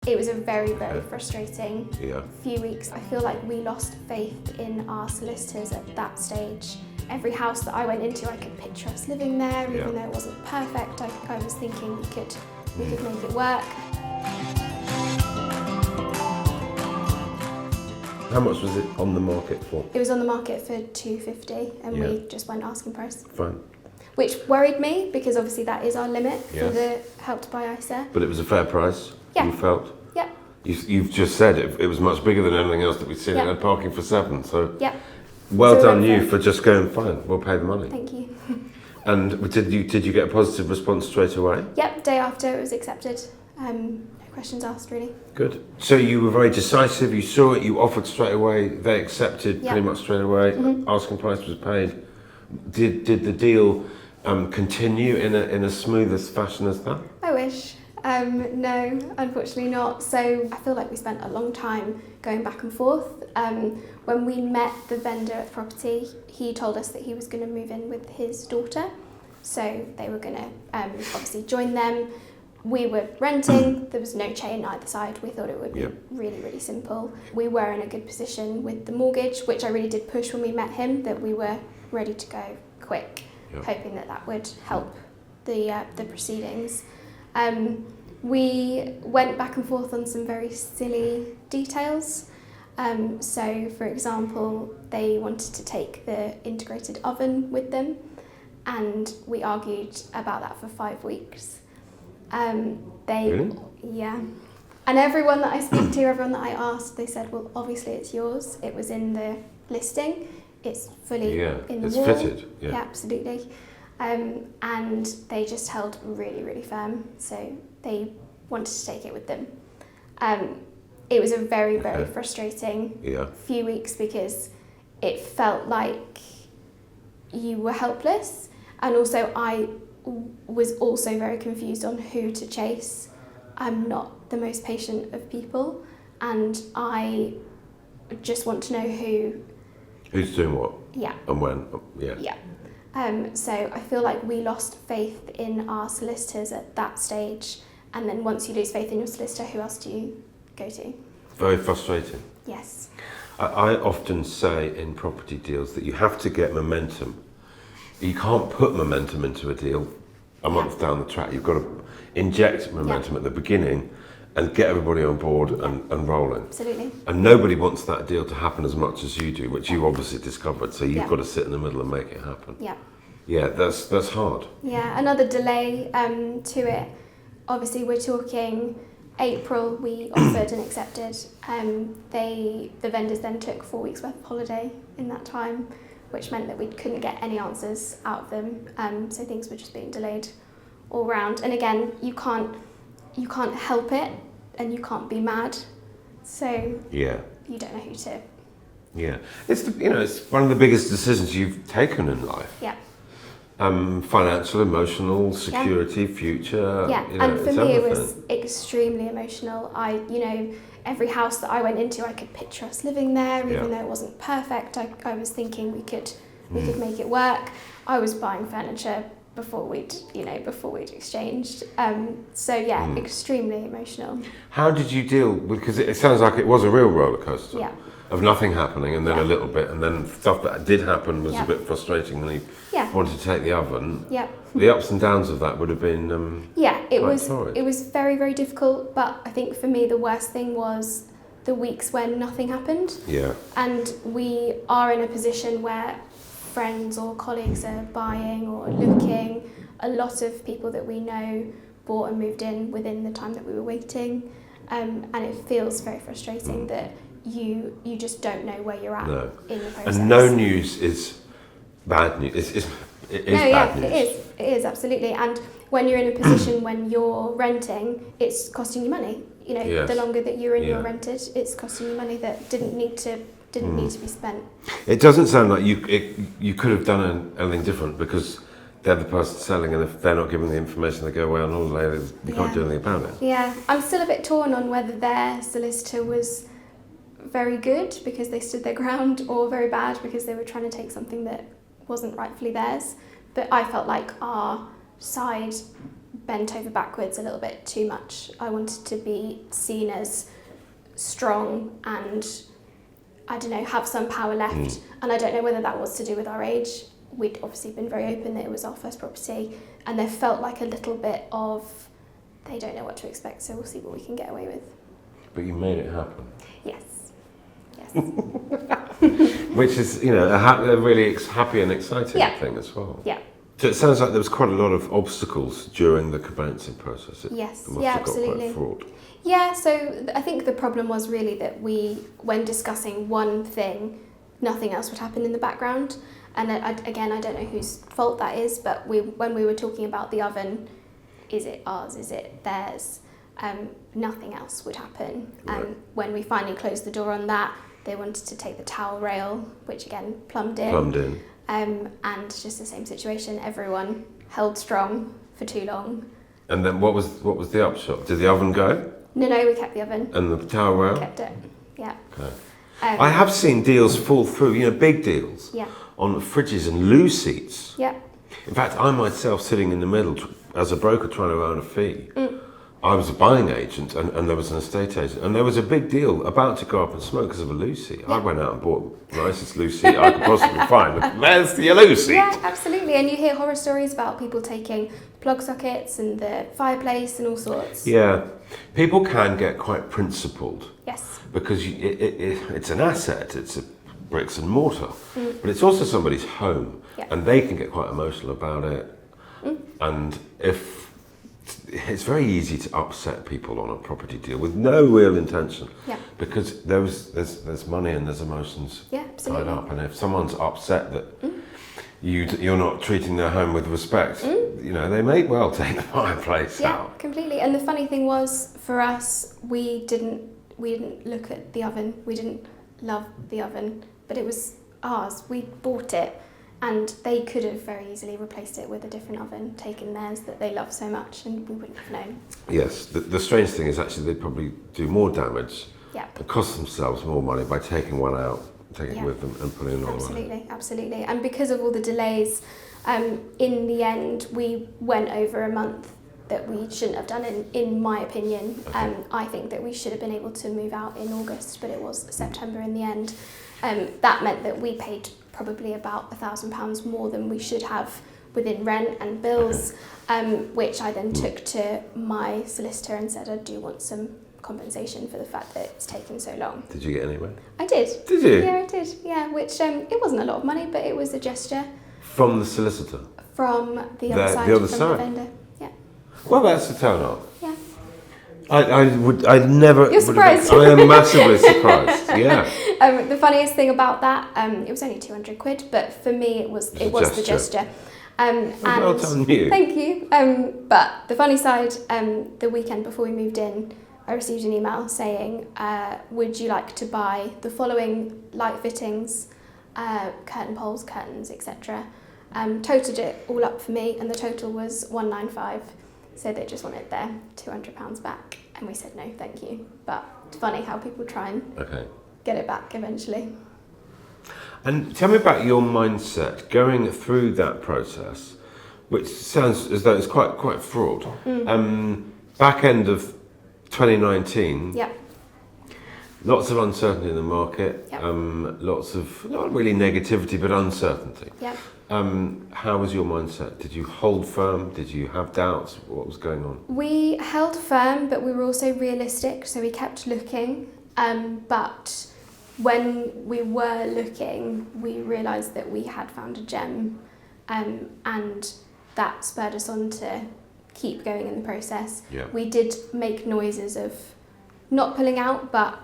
It was a very, very frustrating few weeks. I feel like we lost faith in our solicitors at that stage. Every house that I went into, I could picture us living there, even though it wasn't perfect. I was thinking we could make it work. How much was it on the market for? It was on the market for $250, and we just went asking price. Fine. Which worried me, because obviously that is our limit for the Help to Buy ISA. But it was a fair price, you felt? Yeah. You've just said it was much bigger than anything else that we've seen. It had parking for 7, so well done you for just going, fine, we'll pay the money. Thank you. And did you get a positive response straight away? Yep, day after it was accepted. No questions asked, really. Good. So you were very decisive, you saw it, you offered straight away, they accepted pretty much straight away, asking price was paid. Did the deal continue in a smooth as fashion as that? I wish. No, unfortunately not. So I feel like we spent a long time going back and forth. When we met the vendor at the property, he told us that he was going to move in with his daughter. So they were going to obviously join them. We were renting, there was no chain either side. We thought it would be really, really simple. We were in a good position with the mortgage, which I really did push when we met him, that we were ready to go quick, hoping that would help the proceedings. We went back and forth on some very silly details. So, for example, they wanted to take the integrated oven with them, and we argued about that for 5 weeks. Really? Yeah. And everyone that I speak to, everyone that I asked, they said, well, obviously it's yours. It was in the listing. It's fully in the wall. It's fitted. Yeah, absolutely. And they just held really, really firm. So they wanted to take it with them. It was a very, very frustrating few weeks, because it felt like you were helpless. And also I was also very confused on who to chase. I'm not the most patient of people, and I just want to know who's doing what? Yeah. And when? Yeah. So I feel like we lost faith in our solicitors at that stage, and then once you lose faith in your solicitor, who else do you go to? Very frustrating. Yes. I often say in property deals that you have to get momentum. You can't put momentum into a deal a month down the track. You've got to inject momentum at the beginning and get everybody on board and rolling. Absolutely. And nobody wants that deal to happen as much as you do, which you obviously discovered, so you've got to sit in the middle and make it happen. Yeah. Yeah, that's hard. Yeah, another delay to it. Obviously, we're talking April, we offered and accepted. The vendors then took 4 weeks worth of holiday in that time, which meant that we couldn't get any answers out of them. So things were just being delayed all round. And again, you can't help it, and you can't be mad. So you don't know who to. Yeah, it's one of the biggest decisions you've taken in life. Yeah. Financial, emotional, security, future. Yeah, and for me it was extremely emotional. Every house that I went into, I could picture us living there, even though it wasn't perfect. I was thinking we could make it work. I was buying furniture before we'd exchanged. Extremely emotional. How did you deal? Because it sounds like it was a real roller coaster. Yeah. Of nothing happening, and then a little bit, and then stuff that did happen was a bit frustrating when you wanted to take the oven. Yeah. The ups and downs of that would have been it was very, very difficult, but I think for me the worst thing was the weeks when nothing happened. Yeah. And we are in a position where friends or colleagues are buying or looking. A lot of people that we know bought and moved in within the time that we were waiting, and it feels very frustrating that you just don't know where you're at in the process. And no news is bad news. It is bad news. It is absolutely. And when you're in a position when you're renting, it's costing you money. The longer that you're in your rented, it's costing you money that didn't need to be spent. It doesn't sound like you could have done anything different, because they're the person selling, and if they're not giving the information, they go away on holiday. You can't do anything about it. Yeah, I'm still a bit torn on whether their solicitor was very good because they stood their ground, or very bad because they were trying to take something that wasn't rightfully theirs. But I felt like our side bent over backwards a little bit too much. I wanted to be seen as strong and, I don't know, have some power left. And I don't know whether that was to do with our age. We'd obviously been very open that it was our first property, and there felt like a little bit of, they don't know what to expect, so we'll see what we can get away with. But you made it happen. Yes. Which is, you know, a really happy and exciting thing as well. Yeah. So it sounds like there was quite a lot of obstacles during the conveyancing process. Yes, It must have absolutely. got quite fraught. Yeah, so I think the problem was really that when discussing one thing, nothing else would happen in the background. And again, I don't know whose fault that is, but when we were talking about the oven, is it ours, is it theirs, nothing else would happen. Right. And when we finally closed the door on that, they wanted to take the towel rail, which again plumbed in. And just the same situation, everyone held strong for too long. And then what was the upshot? Did the oven go? No, we kept the oven. And the towel rail? Kept it, yeah. Okay. I have seen deals fall through, you know, big deals, on fridges and loo seats. Yeah. In fact, I myself sitting in the middle as a broker trying to earn a fee. I was a buying agent and there was an estate agent, and there was a big deal about to go up and smoke because of a loo seat. I went out and bought the nicest loo seat I could possibly find. Where's the loo seat? Yeah, absolutely. And you hear horror stories about people taking plug sockets and the fireplace and all sorts. Yeah. People can get quite principled. Yes. Because it's an asset, it's a bricks and mortar, but it's also somebody's home, and they can get quite emotional about it. And if it's very easy to upset people on a property deal with no real intention, because there's money and there's emotions tied up, and if someone's upset that you're not treating their home with respect, you know, they may well take the fireplace out. Yeah, completely. And the funny thing was, for us, we didn't look at the oven. We didn't love the oven, but it was ours. We bought it, and they could have very easily replaced it with a different oven, taken theirs that they love so much, and we wouldn't have known. Yes, the strange thing is actually they'd probably do more damage and cost themselves more money by taking one out, taking it with them and putting another one in. Absolutely. And because of all the delays, in the end, we went over a month that we shouldn't have done, in my opinion. I think that we should have been able to move out in August, but it was September in the end. That meant that we paid probably about £1,000 more than we should have within rent and bills, which I then took to my solicitor and said I do want some compensation for the fact that it's taken so long. Did you get anywhere? I did. Did you? Yeah, I did. Yeah, which it wasn't a lot of money, but it was a gesture. From the solicitor? From the other side, the vendor. Yeah. Well, that's a turn up. Yeah. I'd never. You're surprised. I am massively surprised. Yeah. The funniest thing about that, it was only £200, but for me it was the gesture. And well done, you. Thank you. But the funny side, the weekend before we moved in, I received an email saying, would you like to buy the following light fittings, curtain poles, curtains, etc. Totaled it all up for me, and the total was £195. So they just wanted their £200 back, and we said no, thank you. But it's funny how people try and get it back eventually. And tell me about your mindset going through that process, which sounds as though it's quite fraught. Back end of 2019. Yeah. Lots of uncertainty in the market. Lots of not really negativity, but uncertainty. Yeah. How was your mindset? Did you hold firm? Did you have doubts? What was going on? We held firm, but we were also realistic, so we kept looking. But when we were looking, we realised that we had found a gem, and that spurred us on to keep going in the process. Yeah. We did make noises of not pulling out, but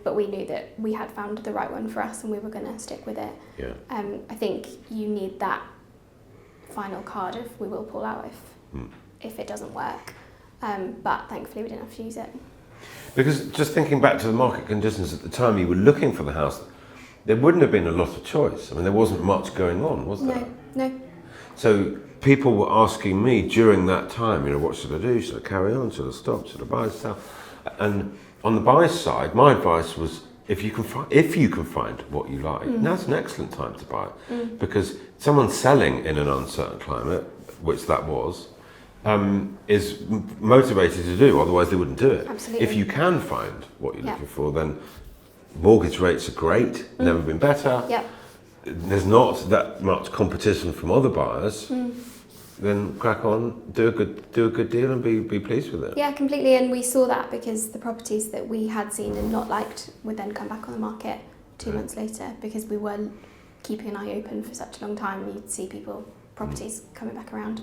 but we knew that we had found the right one for us, and we were going to stick with it. Yeah. I think you need that final card of we will pull out if it doesn't work. But thankfully we didn't have to use it. Because just thinking back to the market conditions at the time you were looking for the house, there wouldn't have been a lot of choice. I mean, there wasn't much going on, was there? No. So people were asking me during that time, you know, what should I do? Should I carry on? Should I stop? Should I buy, sell? And on the buy side, my advice was, if you can find what you like, now's an excellent time to buy it, because someone selling in an uncertain climate which that was, is motivated to do. Otherwise, they wouldn't do it. Absolutely. If you can find what you're Yeah. looking for, then mortgage rates are great. Never been better. Yep. There's not that much competition from other buyers. Then crack on, do a good deal, and be pleased with it. Yeah, completely. And we saw that because the properties that we had seen and not liked would then come back on the market 2 months later, because we were keeping an eye open for such a long time. You'd see properties coming back around.